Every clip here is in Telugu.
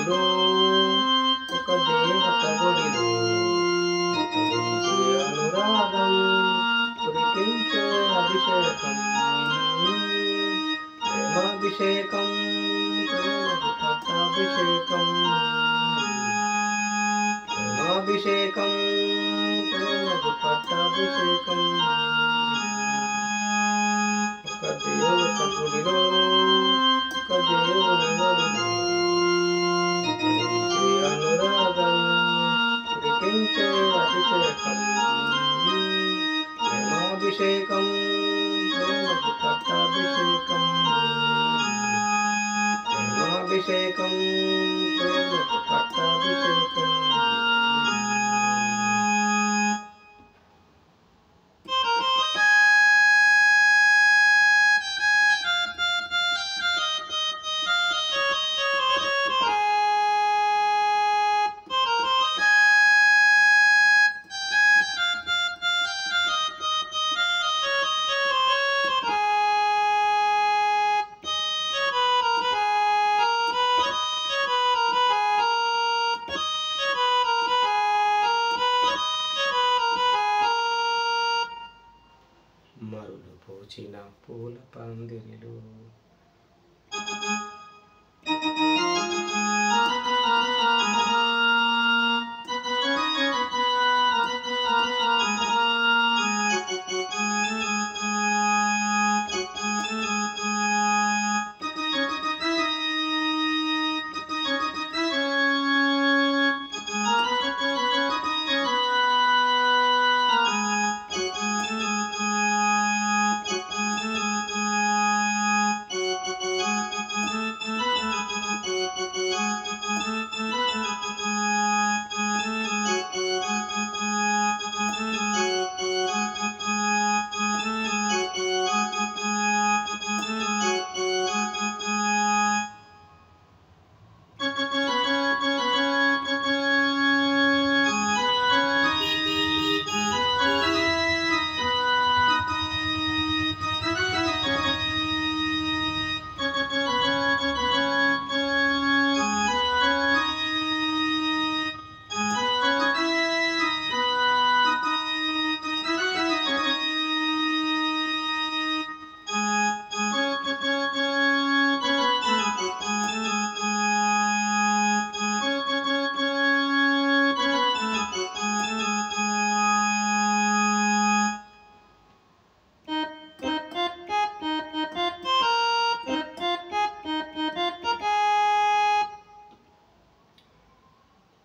గుడిలో ఒక దేవత గుడిలో అనురాగం కురిపించే అభిషేకం ప్రేమాభిషేకం పట్టాభిషేకం ప్రేమాభిషేకం పట్టాభిషేకం ఒక దేవత గుడిలో ఒక దేవుని వడిలో అనురాగం కురిపించే అభిషేకం ప్రేమాభిషేకం పట్టాభిషేకం ప్రేమాభిషేకం పట్టాభిషేకం. మరులు పోచిన పూల పందిరిలో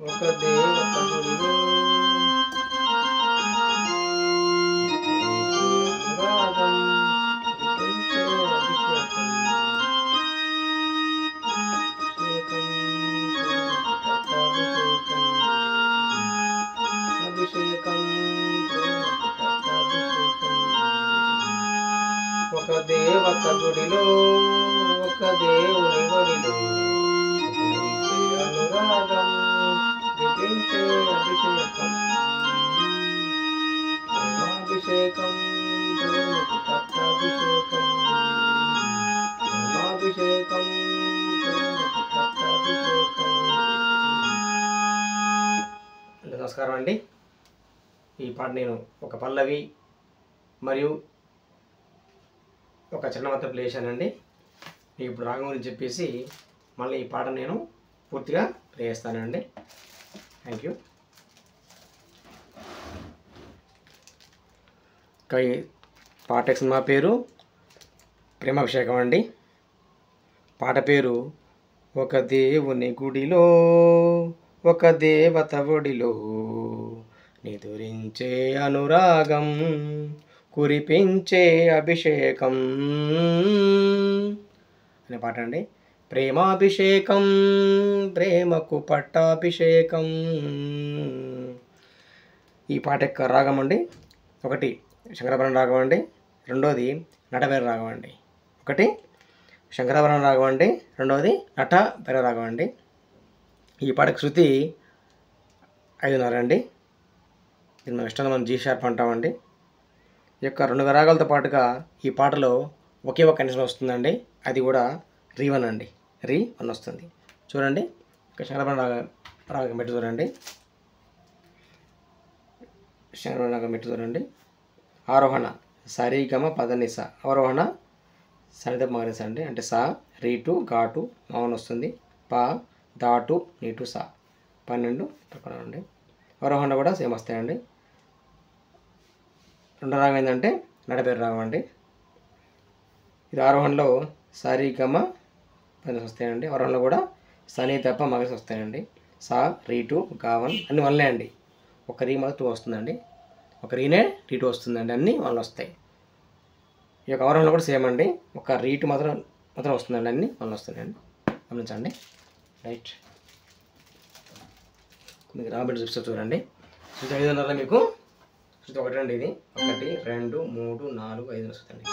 ఒక దేవత గుడిలో అనురాగం కురిపించే అభిషేకం అభిషేకం పట్టాభిషేకం. ఒక దేవత గుడిలో ఒక దేవుని వడిలో అనురాగం కురిపించే అభిషేకం ప్రేమాభిషేకం పట్టాభిషేకం ప్రేమాభిషేకం పట్టాభిషేకం. నమస్కారం అండి. ఈ పాట నేను ఒక పల్లవి మరియు ఒక చిన్న మొత్తం ప్లే చేశానండి. మీకు ఇప్పుడు రాగం గురించి చెప్పేసి మళ్ళీ ఈ పాట నేను పూర్తిగా ప్లే చేస్తానండి. Thank you. పాట సినిమా పేరు ప్రేమాభిషేకం అండి. పాట పేరు ఒక దేవుని గుడిలో ఒక దేవత ఒడిలో నిదురించే అనురాగం కురిపించే అభిషేకం అనే పాట అండి. ప్రేమాభిషేకం ప్రేమకు పట్టాభిషేకం. ఈ పాట యొక్క రాగం అండి, ఒకటి శంకరాభరణం రాగం అండి, రెండోది నటభైరవ రాగం అండి. ఒకటి శంకరాభరణం రాగం అండి, రెండవది నటభైరవ రాగం అండి. ఈ పాటకు శృతి 5:30 అండి. దీన్ని మనం ఇష్టంగా మనం G sharp అంటామండి. ఈ యొక్క 2 రాగాలతో పాటుగా ఈ పాటలో ఒకే ఒక కండిషన్ వస్తుందండి, అది కూడా రీ1 అండి. రీ1 వస్తుంది చూడండి. ఇక శంకరాభరణ రాగం మెట్టు చూడండి. శంకరాభరణ రాగం మెట్టు చూడండి. ఆరోహణ సరిగమ పదనిస, అవరోహణ సరిదప మగనిస అండి. అంటే సా రీటు ఘాటు మౌన్ వస్తుంది. పా దాటు నీటు సా 12 ప్రకారం అండి. అవరోహణ కూడా సేమ్ వస్తాయండి. రెండో రాగం ఏంటంటే నడపేరు రాగం అండి. ఇది ఆరోహణలో సరిగమ పదనిస వస్తాయండి. అవరోహణలో కూడా సని తప్ప మగనిస వస్తాయండి. సా రీటు గావన్ అన్ని వన్లే అండి. ఒక రీ మాత్రం 2 వస్తుందండి. ఒక రీనే రీ2 వస్తుందండి. అన్నీ వాళ్ళు వస్తాయి. ఈ యొక్క అవరోహణలో కూడా సేమ్ అండి. ఒక రీటు మాత్రం వస్తుందండి. అన్నీ వాళ్ళు వస్తున్నాయండి. గమనించండి. రైట్, మీకు రాబెట్ చూపిస్తా చూడండి. శృతి 5 మీకు శృతి 1 అండి. ఇది 1 2 3 4 5 వస్తుందండి.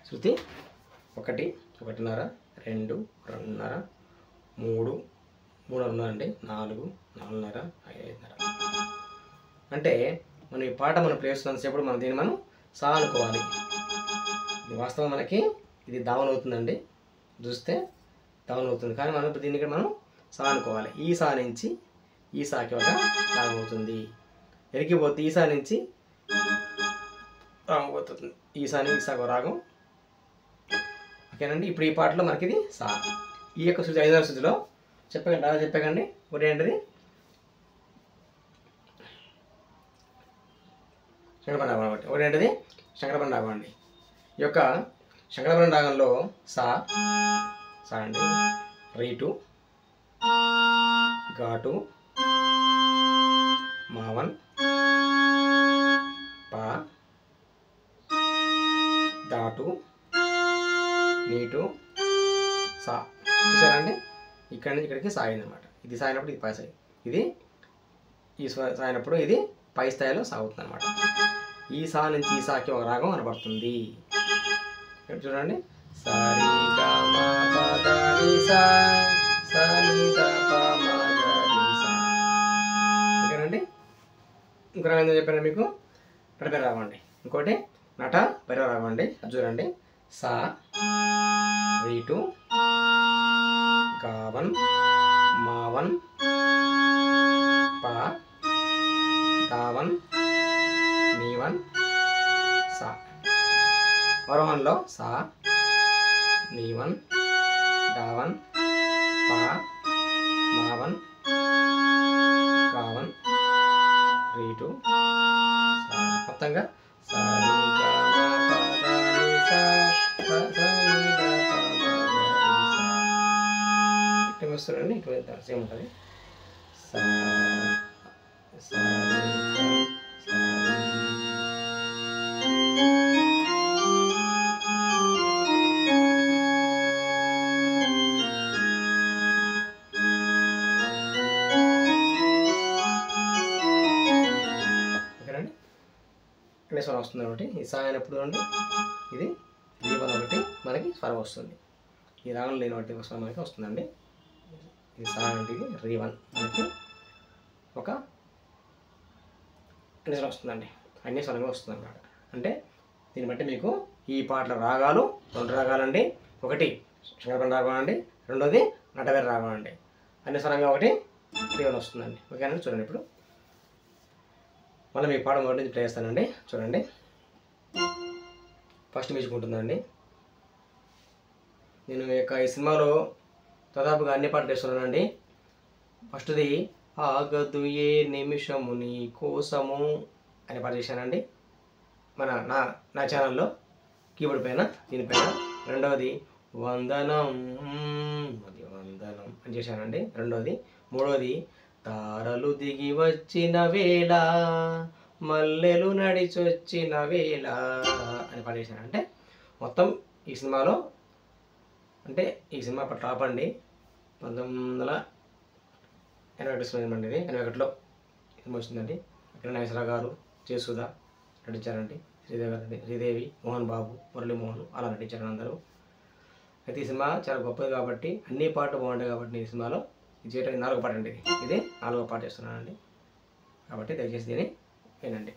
శృతి 1 1.5 2 2.5 3 3.5 అండి. 4 4.5 5.5. అంటే మనం ఈ పాట మనం ప్లే చేస్తున్నంతసేపు మనం దీన్ని మనం సా అనుకోవాలి. ఇది వాస్తవం మనకి ఇది దావన్ అవుతుందండి. చూస్తే దావన్ అవుతుంది, కానీ మనం దీన్ని ఇక్కడ మనం సా అనుకోవాలి. ఈ సా నుంచి ఈ సాకి ఒక రాగం అవుతుంది. ఎరికిపోతే ఈ సా నుంచి రాగం పోతుంది. ఈ సా నుంచి ఈ సాకు రాగం. ఓకేనండి. ఇప్పుడు ఈ పాటలో మనకి ఇది సా. ఈ యొక్క శృతి 5వ శృతిలో చెప్పకండి, అలా చెప్పకండి. ఒకటి ఏంటిది శంకరాభరణ రాగం. ఒకటి ఏంటిది శంకరాభరణ రాగం అండి. ఈ యొక్క శంకరాభరణ రాగంలో సా అండి, రీటు ఘాటు మావన్ పా దాటు నీటు సా. చూసారండి, ఇక్కడి నుంచి ఇక్కడికి సాగింది అనమాట. ఇది సాగినప్పుడు ఇది పై స్థాయి, ఇది ఈ సాగినప్పుడు ఇది పై స్థాయిలో సాగుతుంది అనమాట. ఈ సా నుంచి ఈ సాకి ఒక రాగం కనబడుతుంది. ఇక్కడ చూడండి, సరి గ మ ప ద ని సా సని ద ప మ గ రి సా. ఓకేనండి. ఇంకో రాగం ఏదో చెప్పాను మీకు, నటభైరవ రాగం అండి. ఇంకోటి నట భైరవ రాగం అండి. అది చూడండి, సా రీటు గావన్ మావన్ పా దావన్ నీవన్ సా. అవరోహణలో సా నీవన్ దావన్ పా మావన్ గావన్ రీటు సా. మొత్తంగా సా ఇటు వస్తుందండి. ఇటు వెళ్తారు, సేమ్ ఉంటుంది. సా సా స్వరం వస్తుంది ఒకటి. ఈ సా అయినప్పుడు అండి ఇది రీ1 ఒకటి మనకి స్వరం వస్తుంది. ఈ రాగం లేని ఒకటి స్వరం మనకి వస్తుందండి. ఇది సా అంటే ఇది రీ1 మనకి ఒక స్వరం వస్తుందండి. అన్ని స్వరంగా వస్తుంది అన్నమాట. అంటే దీన్ని బట్టి మీకు ఈ పాటల రాగాలు 2 రాగాలండి. ఒకటి శంకరాభరణ రాగం అండి, రెండోది నటభైరవ రాగం అండి. అన్ని స్వరంగా ఒకటి రీ1 వస్తుందండి. ఓకేనండి. చూడండి, ఇప్పుడు మళ్ళీ మీ పాట మొదటి నుంచి ప్లే చేస్తానండి. చూడండి, ఫస్ట్ మ్యూజిక్ ఉంటుందండి. నేను ఈ సినిమాలో దాదాపుగా అన్ని పాటలు వేస్తున్నానండి. ఫస్ట్ది ఆగదు ఏ నిమిషము నీ కోసము అనే పాట చేశానండి నా ఛానల్లో కీబోర్డ్ పైన, దీనిపైన. రెండవది వందనం అని చేశానండి, రెండవది. మూడవది తారలు దిగి వచ్చిన వేళ మల్లెలు నడిచొచ్చిన వేళ అని పాట చేశాను. అంటే మొత్తం ఈ సినిమాలో, అంటే ఈ సినిమా టాప్ అండి. 1981 అండి. ఇది 81లో సినిమా వచ్చిందండి. అక్కడ నాగేశ్వరరావు గారు, జయసుధ నటించారండి. శ్రీదేవి, మోహన్ బాబు, మురళీమోహన్ అలా నటించారు అందరూ. అయితే ఈ సినిమా చాలా గొప్పది కాబట్టి, అన్ని పాటలు బాగుంటాయి కాబట్టి ఈ సినిమాలో ఇది చేయడం 4వ పాట అండి. ఇది 4వ పాట చేస్తున్నానండి. కాబట్టి దయచేసి దీన్ని వినండి.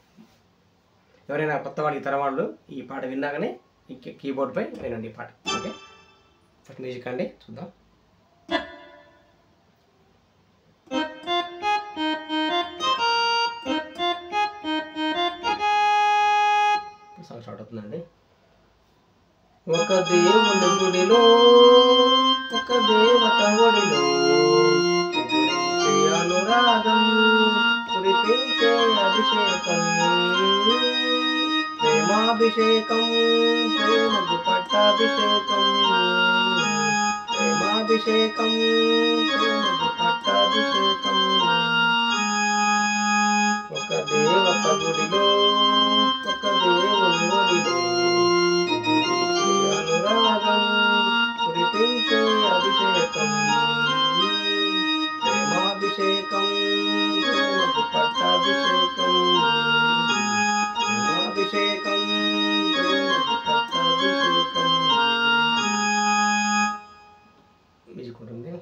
ఎవరైనా కొత్త వాళ్ళు, ఈ తరం వాళ్ళు ఈ పాట విన్నాకనే ఈ కీబోర్డ్పై వినండి ఈ పాట. ఓకే, ఫస్ట్ మ్యూజిక్ అండి చూద్దాం. సాంగ్ స్టార్ట్ అవుతుందండి. ఒక దేవుని గుడిలో ఒక దేవత ఒడిలో ఎదురించే అనురాగం కురిపించే అభిషేకం, ప్రేమాభిషేకం, ప్రేమకు పట్టాభిషేకం, ప్రేమాభిషేకం, ప్రేమకు పట్టాభిషేకం. ఒక దేవత గుడిలో ఒక దేవుని ఒడిలో అనురాగం కురిపించే అభిషేకం, ప్రేమాభిషేకం, ప్రేమకు పట్టాభిషేకం, ప్రేమాభిషేకం, ప్రేమకు పట్టాభిషేకం. మ్యూజిక్ ఉంటుంది.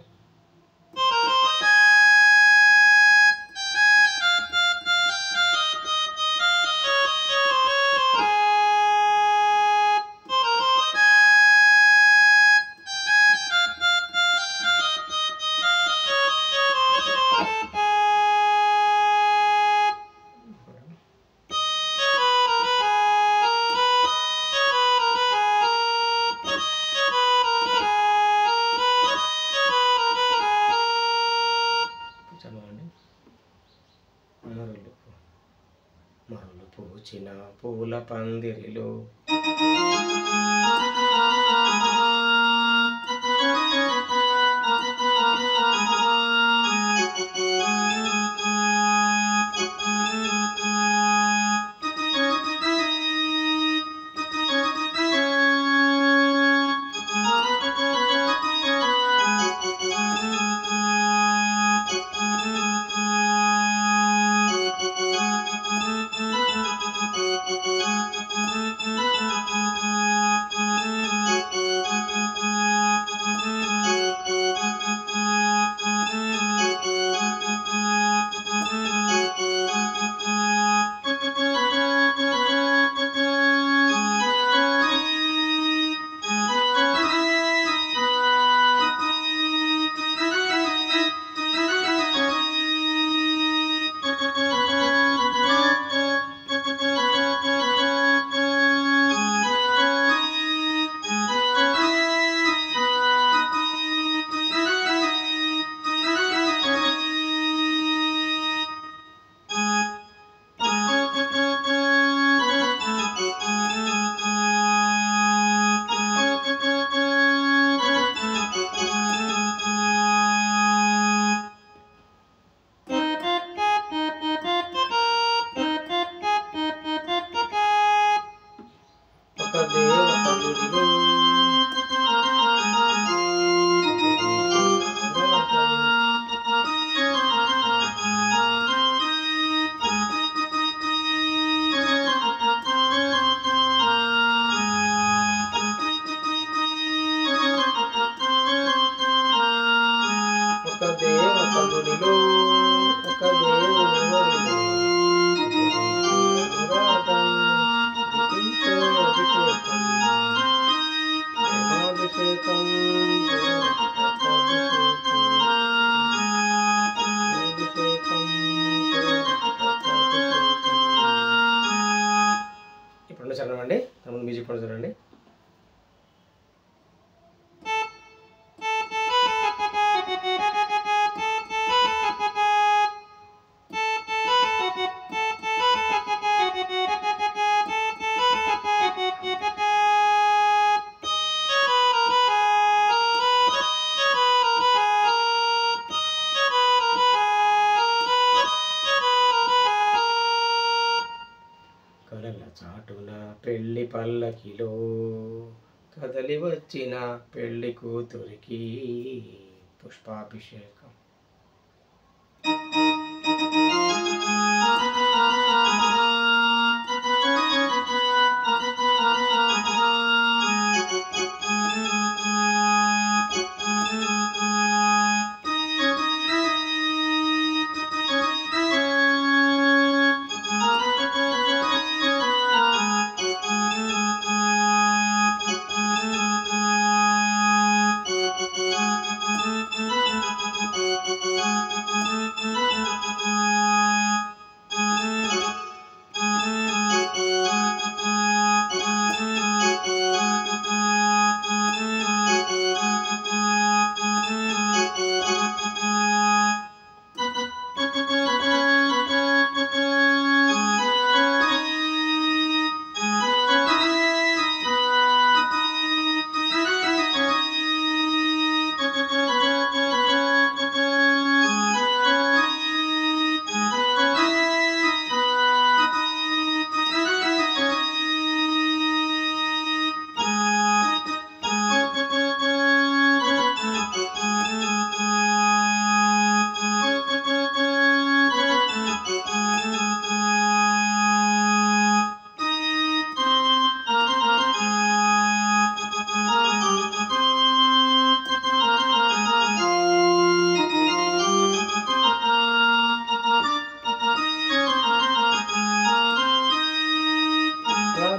మరులు పూచిన పూల పందిరిలో ఒక దేవత గుడిలో ఒక దేవత గుడిలో ఒక దేవుని ఒడిలో అనురాగం కురిపించే అభిషేకం, ప్రేమాభిషేకం, ప్రేమకు పట్టాభిషేకం, అభిషేకం, ప్రేమకు పట్టాభిషేకం. ఇప్పుడు చదవండి అండి, మ్యూజిక్ కూడా చూడండి. కలల చాటున పెళ్లి పల్లకిలో కదలి వచ్చిన పెళ్లి కూతురికి పుష్పాభిషేకం.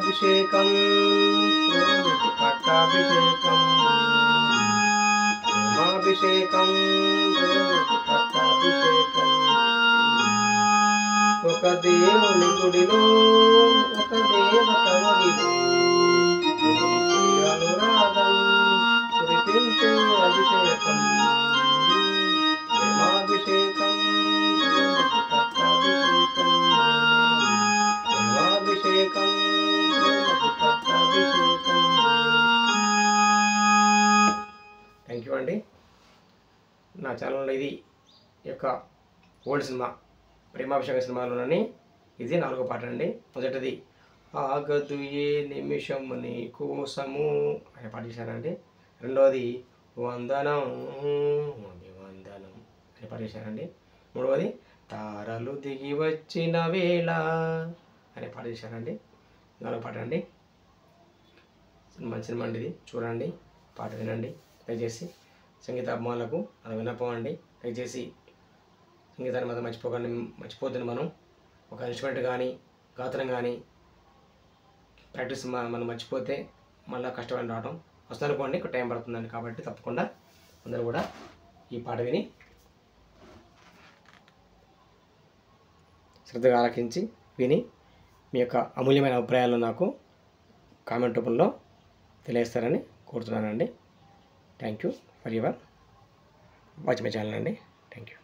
పట్టాభిషేకం ప్రేమకు పట్టాభిషేకం ప్రేమాభిషేకం ప్రేమకు పట్టాభిషేకం ఒక దేవుని గుడిలో ఒక దేవత ఒడిలో అనురాగం కురిపించే అభిషేకం ప్రేమాభిషేకం ప్రేమకు పట్టాభిషేకం ప్రేమాభిషేకం ప్రేమకు పట్టాభిషేకం. థ్యాంక్ యూ అండి. నా ఛానల్లో ఇది యొక్క ఓల్డ్ సినిమా ప్రేమాభిషేక సినిమాలోనని ఇది 4వ పాట అండి. మొదటిది ఆగదు ఏ నిమిషము నీ కోసము అనే పాట చేశానండి. రెండవది వందనం వందనం అనే పాట చేశానండి. మూడవది తారలు దిగి వచ్చిన వేళ అనే పాట చేశానండి. 4వ పాట అండి. మంచి సినిమా అండి ఇది, చూడండి, పాట వినండి. దయచేసి సంగీత అభిమానులకు అది విన్నపం అండి. దయచేసి సంగీతాన్ని మాత్రం మర్చిపోతుంది. మనం ఒక ఇన్స్ట్రుమెంట్ కానీ గాత్రం కానీ ప్రాక్టీస్ మనం మర్చిపోతే మళ్ళీ కష్టపడి రావడం వస్తుందనుకోండి, ఒక టైం పడుతుందండి. కాబట్టి తప్పకుండా అందరూ కూడా ఈ పాట విని శ్రద్ధగా ఆలకించి విని మీ యొక్క అమూల్యమైన అభిప్రాయాలను నాకు కామెంట్ రూపంలో తెలియజేస్తారని కోరుతున్నానండి. Thank you for your watch my channel అండి. Thank you.